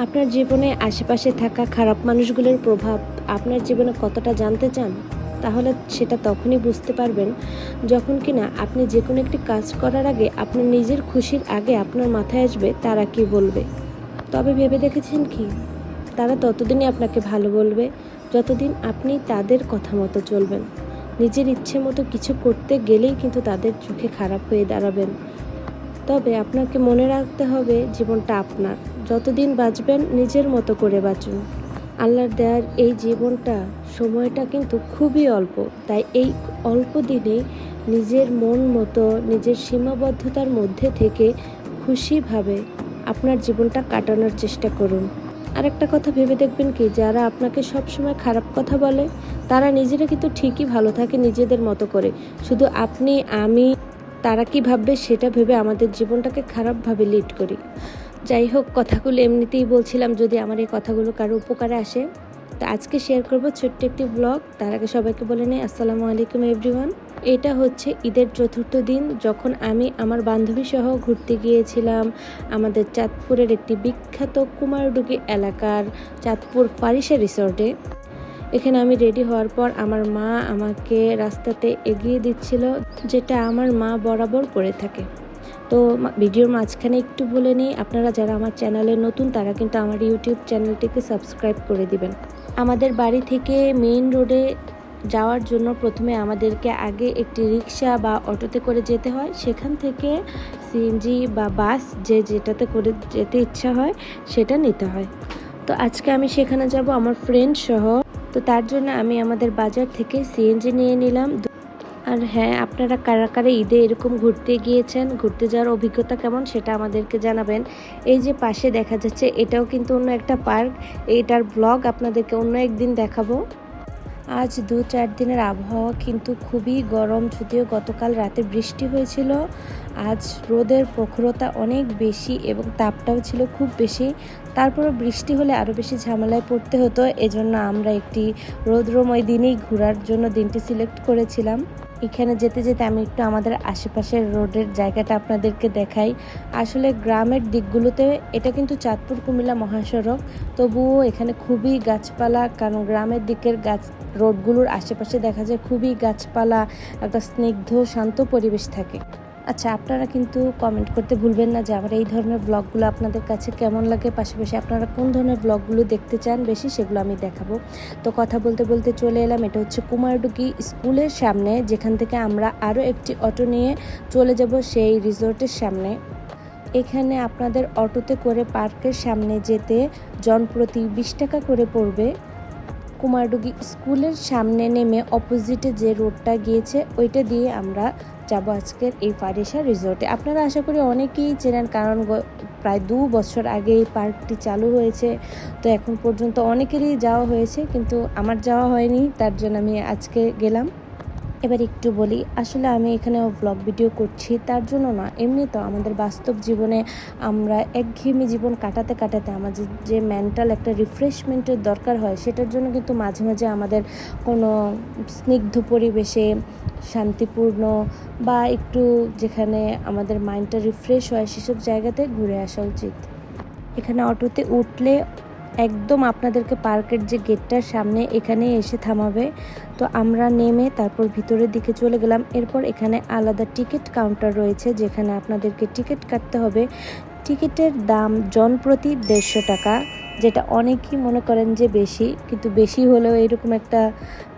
আপনার জীবনে আশেপাশে থাকা খারাপ মানুষগুলোর প্রভাব আপনার জীবনে কতটা জানতে চান? তাহলে সেটা তখনই বুঝতে পারবেন যখন কিনা আপনি যে কোনো একটি কাজ করার আগে আপনার নিজের খুশির আগে আপনার মাথায় আসবে তারা কি বলবে। তবে ভেবে দেখেছেন কি, তারা ততদিনই আপনাকে ভালো বলবে যতদিন আপনি তাদের কথা মতো চলবেন। নিজের ইচ্ছে মতো কিছু করতে গেলেই কিন্তু তাদের চোখে খারাপ হয়ে দাঁড়াবেন। তবে আপনাকে মনে রাখতে হবে জীবনটা আপনার। যতদিন বাঁচবেন নিজের মতো করে বাঁচুন। আল্লাহর দেয়ার এই জীবনটা, সময়টা কিন্তু খুবই অল্প। তাই এই অল্প দিনে নিজের মন মতো, নিজের সীমাবদ্ধতার মধ্যে থেকে খুশিভাবে আপনার জীবনটা কাটানোর চেষ্টা করুন। আর একটা কথা ভেবে দেখবেন কি, যারা আপনাকে সবসময় খারাপ কথা বলে তারা নিজেরা কিন্তু ঠিকই ভালো থাকে নিজেদের মতো করে। শুধু আপনি, আমি, তারা কি ভাববে সেটা ভেবে আমাদের জীবনটাকে খারাপভাবে লিড করি। যাই হোক, কথাগুলো এমনিতেই বলছিলাম, যদি আমার এই কথাগুলো কারো উপকারে আসে। তো আজকে শেয়ার করব ছোট্ট একটি ব্লগ। তার আগে সবাইকে বলে নেই আসসালামু আলাইকুম এভরিওয়ান। এটা হচ্ছে ঈদের চতুর্থ দিন, যখন আমি আমার বান্ধবী সহ ঘুরতে গিয়েছিলাম আমাদের চাঁদপুরের একটি বিখ্যাত কুমারডুগি এলাকার চাঁদপুর ফারিসা রিসর্টে। এখানে আমি রেডি হওয়ার পর আমার মা আমাকে রাস্তাতে এগিয়ে দিচ্ছিল, যেটা আমার মা বরাবর করে থাকে। তো ভিডিওর মাঝখানে একটু বলে নিই, আপনারা যারা আমার চ্যানেলে নতুন তারা কিন্তু আমার ইউটিউব চ্যানেলটিকে সাবস্ক্রাইব করে দিবেন। আমাদের বাড়ি থেকে মেইন রোডে যাওয়ার জন্য প্রথমে আমাদেরকে আগে একটি রিক্সা বা অটোতে করে যেতে হয়, সেখান থেকে সিএনজি বা বাস যেটাতে করে যেতে ইচ্ছা হয় সেটা নিতে হয়। তো আজকে আমি সেখানে যাব আমার ফ্রেন্ড সহ। তো তার জন্য আমি আমাদের বাজার থেকে সিএনজি নিয়ে নিলাম। আর হ্যাঁ, আপনারা কারা কারা ঈদে এরকম ঘুরতে গিয়েছেন, ঘুরতে যাওয়ার অভিজ্ঞতা কেমন সেটা আমাদেরকে জানাবেন। এই যে পাশে দেখা যাচ্ছে এটাও কিন্তু অন্য একটা পার্ক, এইটার ব্লগ আপনাদেরকে অন্য একদিন দেখাবো। আজ 2-4 দিনের আবহাওয়া কিন্তু খুবই গরম, যদিও গতকাল রাতে বৃষ্টি হয়েছিল। আজ রোদের প্রখরতা অনেক বেশি এবং তাপটাও ছিল খুব বেশি। তারপরও বৃষ্টি হলে আরও বেশি ঝামেলায় পড়তে হতো, এজন্য আমরা একটি রৌদ্রময় দিনেই ঘোরার জন্য দিনটি সিলেক্ট করেছিলাম। এখানে যেতে যেতে আমি একটু আমাদের আশেপাশের রোডের জায়গাটা আপনাদেরকে দেখাই। আসলে গ্রামের দিকগুলোতে, এটা কিন্তু চাঁদপুর কুমিল্লা মহাসড়ক, তবুও এখানে খুবই গাছপালা, কারণ গ্রামের দিকের রোডগুলোর আশেপাশে দেখা যায় খুবই গাছপালা, একটা স্নিগ্ধ শান্ত পরিবেশ থাকে। আচ্ছা, আপনারা কিন্তু কমেন্ট করতে ভুলবেন না যে আমার এই ধরনের ব্লগগুলো আপনাদের কাছে কেমন লাগে, পাশাপাশি আপনারা কোন ধরনের ব্লগগুলো দেখতে চান বেশি, সেগুলো আমি দেখাবো। তো কথা বলতে বলতে চলে এলাম, এটা হচ্ছে কুমারডুগি স্কুলের সামনে, যেখান থেকে আমরা আরও একটি অটো নিয়ে চলে যাব সেই রিসোর্টের সামনে। এখানে আপনাদের অটোতে করে পার্কের সামনে যেতে জনপ্রতি 20 টাকা করে পড়বে। কুমারডুগি স্কুলের সামনে নেমে অপোজিটে যে রোডটা গিয়েছে ওইটা দিয়ে আমরা যাব আজকের এই ফারিসা রিসোর্টে। আপনারা আশা করি অনেকেই চেনেন, কারণ প্রায় 2 বছর আগে এই পার্কটি চালু হয়েছে। তো এখন পর্যন্ত অনেকেরই যাওয়া হয়েছে, কিন্তু আমার যাওয়া হয়নি, তার জন্য আমি আজকে গেলাম। এবার একটু বলি, আসলে আমি এখানে ব্লগ ভিডিও করছি তার জন্য না, এমনি তো আমাদের বাস্তব জীবনে আমরা একঘেয়েমি জীবন কাটাতে কাটাতে আমাদের যে মেন্টাল একটা রিফ্রেশমেন্টের দরকার হয়, সেটার জন্য কিন্তু মাঝে মাঝে আমাদের কোনো স্নিগ্ধ পরিবেশে, শান্তিপূর্ণ বা একটু যেখানে আমাদের মাইন্ডটা রিফ্রেশ হয় সেসব জায়গাতে ঘুরে আসা উচিত। এখানে অটোতে উঠলে একদম আপনাদেরকে পার্কের যে গেটটার সামনে এখানে এসে থামাবে। তো আমরা নেমে তারপর ভিতরের দিকে চলে গেলাম। এরপর এখানে আলাদা টিকিট কাউন্টার রয়েছে, যেখানে আপনাদেরকে টিকিট কাটতে হবে। টিকিটের দাম জনপ্রতি 150 টাকা, যেটা অনেকেই মনে করেন যে বেশি, কিন্তু বেশি হলেও এরকম একটা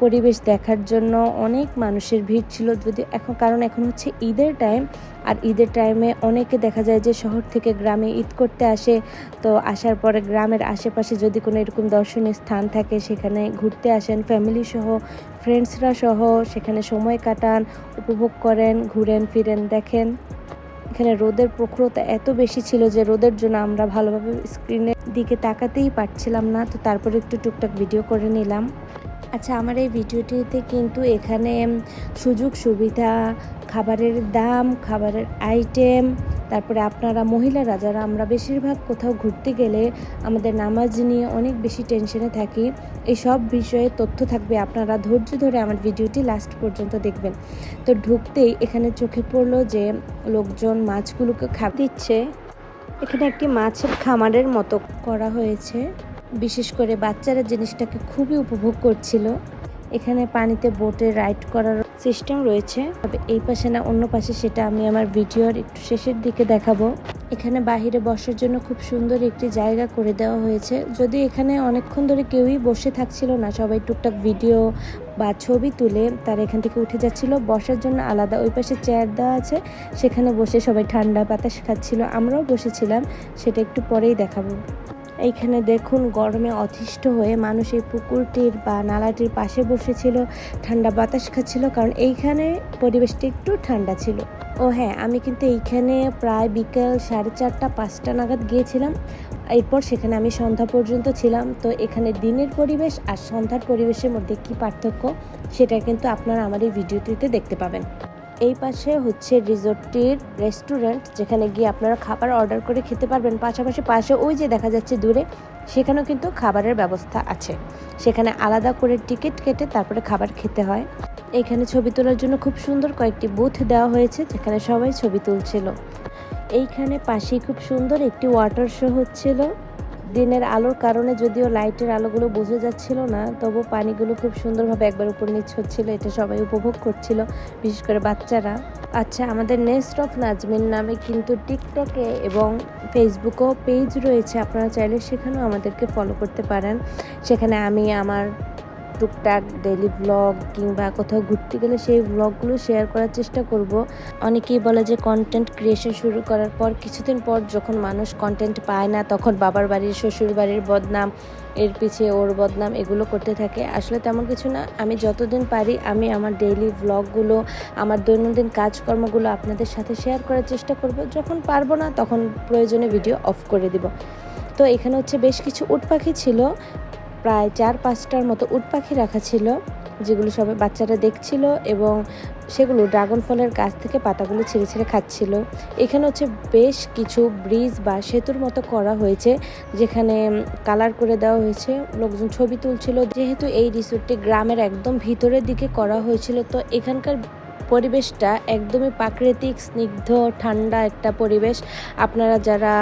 পরিবেশ দেখার জন্য অনেক মানুষের ভিড় ছিল। যদি কারণ এখন হচ্ছে ঈদের টাইম, আর ঈদের টাইমে অনেকে দেখা যায় যে শহর থেকে গ্রামে ঈদ করতে আসে। তো আসার পরে গ্রামের আশেপাশে যদি কোনো এরকম দর্শনীয় স্থান থাকে সেখানে ঘুরতে আসেন ফ্যামিলি সহ, ফ্রেন্ডসরা সহ, সেখানে সময় কাটান, উপভোগ করেন, ঘুরেন ফিরেন। দেখেন এখানে রোদের প্রখরতা এত বেশি ছিল যে রোদের জন্য আমরা ভালোভাবে স্ক্রিনের দিকে তাকাতেই পারছিলাম না। তো তারপরে একটু টুকটাক ভিডিও করে নিলাম। আচ্ছা, আমার এই ভিডিওটিতে কিন্তু এখানে সুযোগ সুবিধা, খাবারের দাম, খাবারের আইটেম, তারপরে আপনারা মহিলারা যারা, আমরা বেশিরভাগ কোথাও ঘুরতে গেলে আমাদের নামাজ নিয়ে অনেক বেশি টেনশনে থাকি, এই সব বিষয়ে তথ্য থাকবে। আপনারা ধৈর্য ধরে আমার ভিডিওটি লাস্ট পর্যন্ত দেখবেন। তো ঢুকতেই এখানে চোখে পড়লো যে লোকজন মাছগুলোকে খাবার দিচ্ছে। এখানে একটি মাছের খামারের মতো করা হয়েছে, বিশেষ করে বাচ্চারা জিনিসটাকে খুবই উপভোগ করছিল। এখানে পানিতে বোটে রাইড করার সিস্টেম রয়েছে, তবে এই পাশে না অন্য পাশে, সেটা আমি আমার ভিডিওর একটু শেষের দিকে দেখাবো। এখানে বাহিরে বসার জন্য খুব সুন্দর একটি জায়গা করে দেওয়া হয়েছে, যদি এখানে অনেকক্ষণ ধরে কেউই বসে থাকছিল না, সবাই টুকটাক ভিডিও বা ছবি তুলে তারা এখান থেকে উঠে যাচ্ছিল। বসার জন্য আলাদা ওই পাশে চেয়ার দেওয়া আছে, সেখানে বসে সবাই ঠান্ডা বাতাস খাচ্ছিল, আমরাও বসেছিলাম, সেটা একটু পরেই দেখাবো। এইখানে দেখুন গরমে অতিষ্ঠ হয়ে মানুষ এই পুকুরটির বা নালাটির পাশে বসেছিল, ঠান্ডা বাতাস খাচ্ছিল, কারণ এইখানে পরিবেশটা একটু ঠান্ডা ছিল। ও হ্যাঁ, আমি কিন্তু এইখানে প্রায় বিকেল 4:30-5টা নাগাদ গিয়েছিলাম। এরপর সেখানে আমি সন্ধ্যা পর্যন্ত ছিলাম। তো এখানে দিনের পরিবেশ আর সন্ধ্যার পরিবেশের মধ্যে কি পার্থক্য, সেটা কিন্তু আপনারা আমার এই ভিডিওটিতে দেখতে পাবেন। এই পাশে হচ্ছে রিসোর্টটির রেস্টুরেন্ট, যেখানে গিয়ে আপনারা খাবার অর্ডার করে খেতে পারবেন। পাশাপাশি পাশে ওই যে দেখা যাচ্ছে দূরে, সেখানেও কিন্তু খাবারের ব্যবস্থা আছে, সেখানে আলাদা করে টিকিট কেটে তারপরে খাবার খেতে হয়। এখানে ছবি তোলার জন্য খুব সুন্দর কয়েকটি বুথ দেওয়া হয়েছে, যেখানে সবাই ছবি তুলছিল। এইখানে পাশেই খুব সুন্দর একটি ওয়াটার শো হচ্ছিল। দিনের আলোর কারণে যদিও লাইটের আলোগুলো বোঝা যাচ্ছিল না, তবু পানিগুলো খুব সুন্দরভাবে একবার উপর নিচ হচ্ছিল, এটা সবাই উপভোগ করছিল, বিশেষ করে বাচ্চারা। আচ্ছা, আমাদের নেস্ট অফ নাজমিন নামে কিন্তু টিকটকে এবং ফেসবুকেও পেজ রয়েছে, আপনারা চাইলে সেখানেও আমাদেরকে ফলো করতে পারেন। সেখানে আমি আমার টুকটাক ডেইলি ব্লগ কিংবা কোথাও ঘুরতে গেলে সেই ব্লগগুলো শেয়ার করার চেষ্টা করব। অনেকেই বলে যে কন্টেন্ট ক্রিয়েশন শুরু করার পর কিছুদিন পর যখন মানুষ কন্টেন্ট পায় না, তখন বাবার বাড়ির শ্বশুর বাড়ির বদনাম, এর পিছিয়ে ওর বদনাম, এগুলো করতে থাকে। আসলে তেমন কিছু না, আমি যতদিন পারি আমি আমার ডেইলি ব্লগগুলো, আমার দৈনন্দিন কাজকর্মগুলো আপনাদের সাথে শেয়ার করার চেষ্টা করব। যখন পারবো না তখন প্রয়োজনে ভিডিও অফ করে দিব। তো এখানে হচ্ছে বেশ কিছু উট পাখি ছিল, প্রায় 4-5টার মতো উট পাখি রাখা ছিল, যেগুলো সবাই বাচ্চারা দেখছিল এবং সেগুলো ড্রাগন ফলের গাছ থেকে পাতাগুলো ছিঁড়ে ছিঁড়ে খাচ্ছিল। এখানে হচ্ছে বেশ কিছু ব্রিজ বা সেতুর মতো করা হয়েছে, যেখানে কালার করে দেওয়া হয়েছে, লোকজন ছবি তুলছিল। যেহেতু এই রিসোর্টটি গ্রামের একদম ভিতরের দিকে করা হয়েছিল, তো এখানকার পরিবেশটা একদমই প্রাকৃতিক, স্নিগ্ধ, ঠান্ডা একটা পরিবেশ। আপনারা যারা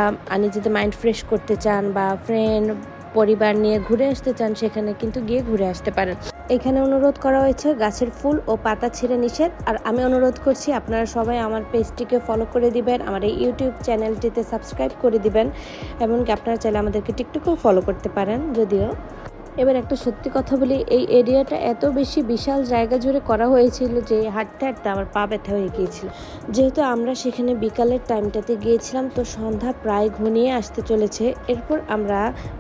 নিজেদের মাইন্ড ফ্রেশ করতে চান বা ফ্রেন্ড পরিবার নিয়ে ঘুরে আসতে চান, সেখানে কিন্তু গিয়ে ঘুরে আসতে পারেন। এখানে অনুরোধ করা হয়েছে গাছের ফুল ও পাতা ছিঁড়ে নিষেধ। আর আমি অনুরোধ করছি আপনারা সবাই আমার পেজটিকে ফলো করে দিবেন, আমার এই ইউটিউব চ্যানেলটিতে সাবস্ক্রাইব করে দিবেন, এমনকি আপনারা চাইলে আমাদেরকে টিকটকেও ফলো করতে পারেন। যদিও এবার একটা সত্যি কথা বলি, এই এরিয়াটা এত বেশি বিশাল জায়গা জুড়ে করা হয়েছিল যে হাঁটতে হাঁটতে আমার পা ব্যথা হয়ে গিয়েছিল। যেহেতু আমরা সেখানে বিকালের টাইমটাতে গিয়েছিলাম, তো সন্ধ্যা প্রায় ঘনিয়ে আসতে চলেছে। এরপর আমরা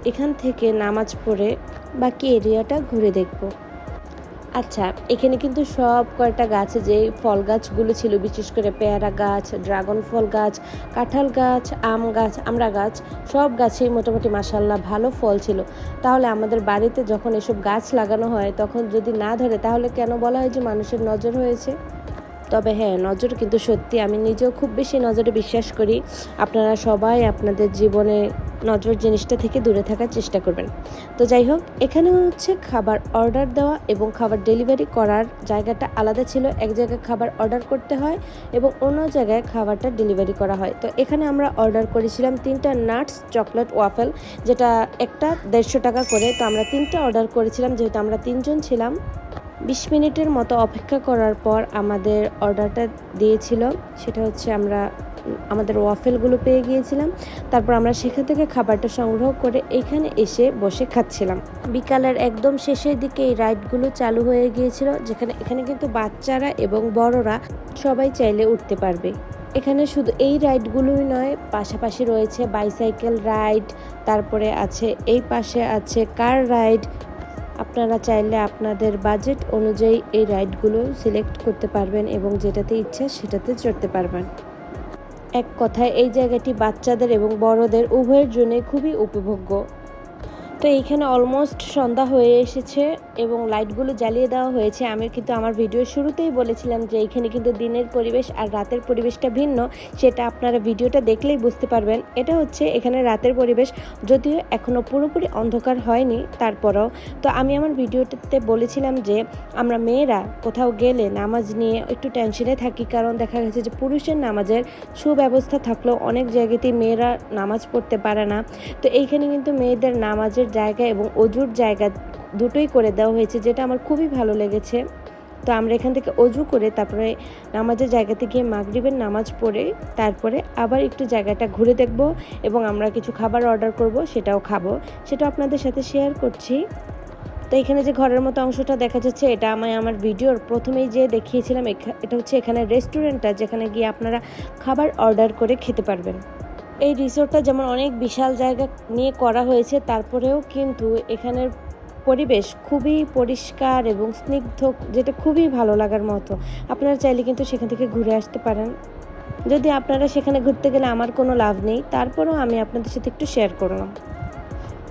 এখান থেকে নামাজ পড়ে বাকি এরিয়াটা ঘুরে দেখব। আচ্ছা, এখানে কিন্তু সব কয়টা গাছে যে ফল গাছগুলো ছিল, বিশেষ করে পেয়ারা গাছ, ড্রাগন ফল গাছ, কাঁঠাল গাছ, আম গাছ, আমড়া গাছ, সব গাছেই মোটামুটি মাশাআল্লাহ ভালো ফল ছিল। তাহলে আমাদের বাড়িতে যখন এসব গাছ লাগানো হয়, তখন যদি না ধরে, তাহলে কেন বলা হয় যে মানুষের নজর হয়েছে? তবে হ্যাঁ, নজর কিন্তু সত্যি, আমি নিজেও খুব বেশি নজরে বিশ্বাস করি। আপনারা সবাই আপনাদের জীবনে নজর জিনিসটা থেকে দূরে থাকার চেষ্টা করবেন। তো যাই হোক, এখানে হচ্ছে খাবার অর্ডার দেওয়া এবং খাবার ডেলিভারি করার জায়গাটা আলাদা ছিল। এক জায়গায় খাবার অর্ডার করতে হয় এবং অন্য জায়গায় খাবারটা ডেলিভারি করা হয়। তো এখানে আমরা অর্ডার করেছিলাম 3টা নাটস চকলেট ওয়াফেল, যেটা একটা 150 টাকা করে। তো আমরা 3টা অর্ডার করেছিলাম, যেহেতু আমরা 3 জন ছিলাম। 20 মিনিটের মতো অপেক্ষা করার পর আমাদের অর্ডারটা দিয়েছিল, সেটা হচ্ছে আমরা আমাদের ওয়াফেলগুলো পেয়ে গিয়েছিলাম। তারপর আমরা সেখান থেকে খাবারটা সংগ্রহ করে এখানে এসে বসে খাচ্ছিলাম। বিকালের একদম শেষের দিকে এই রাইডগুলো চালু হয়ে গিয়েছিল, এখানে কিন্তু বাচ্চারা এবং বড়রা সবাই চাইলে উঠতে পারবে। এখানে শুধু এই রাইডগুলোই নয়, পাশাপাশি রয়েছে বাইসাইকেল রাইড, তারপরে আছে এই পাশে আছে কার রাইড। আপনারা চাইলে আপনাদের বাজেট অনুযায়ী এই রাইডগুলো সিলেক্ট করতে পারবেন এবং যেটাতে ইচ্ছা সেটাতে চড়তে পারবেন। এক কথায় এই জায়গাটি বাচ্চাদের এবং বড়দের উভয়ের জন্য খুবই উপভোগ্য। তো এইখানে অলমোস্ট সন্ধ্যা হয়ে এসেছে এবং লাইটগুলো জ্বালিয়ে দেওয়া হয়েছে। আমি কিন্তু আমার ভিডিওর শুরুতেই বলেছিলাম যে এইখানে কিন্তু দিনের পরিবেশ আর রাতের পরিবেশটা ভিন্ন, সেটা আপনারা ভিডিওটা দেখলেই বুঝতে পারবেন। এটা হচ্ছে এখানে রাতের পরিবেশ, যদিও এখনও পুরোপুরি অন্ধকার হয়নি, তারপরেও তো আমি আমার ভিডিওটাতে বলেছিলাম যে আমরা মেয়েরা কোথাও গেলে নামাজ নিয়ে একটু টেনশনে থাকি, কারণ দেখা গেছে যে পুরুষের নামাজের সুব্যবস্থা থাকলেও অনেক জায়গাতেই মেয়েরা নামাজ পড়তে পারে না। তো এইখানে কিন্তু মেয়েদের নামাজের জায়গা এবং অজুর জায়গা দুটোই করে দেওয়া হয়েছে, যেটা আমার খুবই ভালো লেগেছে। তো আমরা এখান থেকে অজু করে তারপরে নামাজের জায়গাতে গিয়ে মাগরিবের নামাজ পড়ে তারপরে আবার একটু জায়গাটা ঘুরে দেখব এবং আমরা কিছু খাবার অর্ডার করব, সেটাও খাবো, সেটা আপনাদের সাথে শেয়ার করছি। তো এখানে যে ঘরের মতো অংশটা দেখা যাচ্ছে, এটা আমি আমার ভিডিওর প্রথমেই যে দেখিয়েছিলাম। এটা হচ্ছে এখানে রেস্টুরেন্টটা, যেখানে গিয়ে আপনারা খাবার অর্ডার করে খেতে পারবেন। এই রিসোর্টটা যেমন অনেক বিশাল জায়গা নিয়ে করা হয়েছে, তারপরেও কিন্তু এখানের পরিবেশ খুবই পরিষ্কার এবং স্নিগ্ধ, যেটা খুবই ভালো লাগার মতো। আপনারা চাইলে কিন্তু সেখান থেকে ঘুরে আসতে পারেন। যদি আপনারা সেখানে ঘুরতে গেলে আমার কোনো লাভ নেই, তারপরেও আমি আপনাদের সাথে একটু শেয়ার করলাম।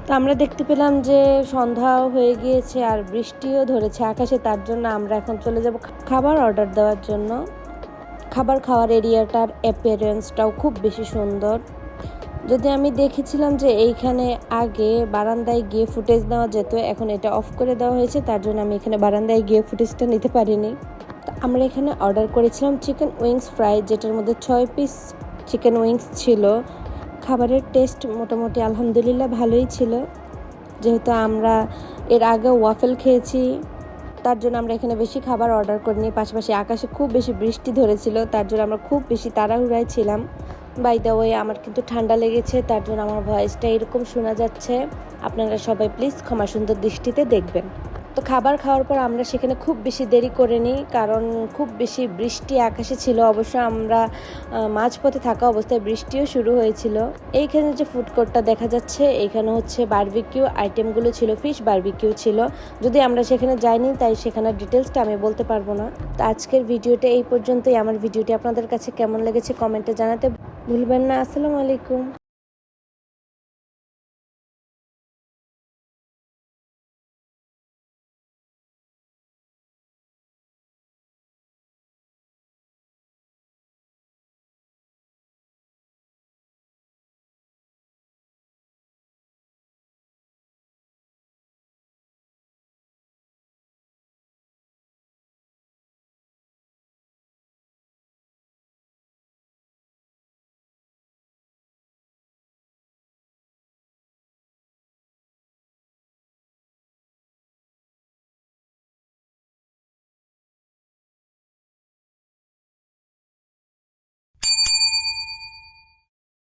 তো আমরা দেখতে পেলাম যে সন্ধ্যাও হয়ে গিয়েছে আর বৃষ্টিও ধরেছে আকাশে, তার জন্য আমরা এখন চলে যাব খাবার অর্ডার দেওয়ার জন্য। খাবার খাওয়ার এরিয়াটার অ্যাপিয়ারেন্সটাও খুব বেশি সুন্দর। যদি আমি দেখেছিলাম যে এইখানে আগে বারান্দায় গিয়ে ফুটেজ নেওয়া যেত, এখন এটা অফ করে দেওয়া হয়েছে, তার জন্য আমি এখানে বারান্দায় গিয়ে ফুটেজটা নিতে পারিনি। তো আমরা এখানে অর্ডার করেছিলাম চিকেন উইংস ফ্রাই, যেটার মধ্যে 6 পিস চিকেন উইংস ছিল। খাবারের টেস্ট মোটামুটি আলহামদুলিল্লাহ ভালোই ছিল। যেহেতু আমরা এর আগে ওয়াফেল খেয়েছি, তার জন্য আমরা এখানে বেশি খাবার অর্ডার করিনি। পাশাপাশি আকাশে খুব বেশি বৃষ্টি ধরেছিল, তার জন্য আমরা খুব বেশি তাড়াহুড়ায় ছিলাম। বাই দ্য ওয়ে, আমার কিন্তু ঠান্ডা লেগেছে, তার জন্য আমার ভয়েসটা এরকম শোনা যাচ্ছে। আপনারা সবাই প্লিজ ক্ষমা সুন্দর দৃষ্টিতে দেখবেন। তো খাবার খাওয়ার পর আমরা সেখানে খুব বেশি দেরি করিনি, কারণ খুব বেশি বৃষ্টি আকাশে ছিল। অবশ্য আমরা মাঝপথে থাকা অবস্থায় বৃষ্টিও শুরু হয়েছিল। এইখানে যে ফুড কোর্টটা দেখা যাচ্ছে, এখানে হচ্ছে বারবিকিউ আইটেমগুলো ছিল, ফিশ বারবিকিউ ছিল। যদি আমরা সেখানে যাইনি, তাই সেখানে ডিটেলসটা আমি বলতে পারবো না। তো আজকের ভিডিওটা এই পর্যন্তই। আমার ভিডিওটি আপনাদের কাছে কেমন লেগেছে কমেন্টে জানাতে ভুলবেন না। আসসালামু আলাইকুম।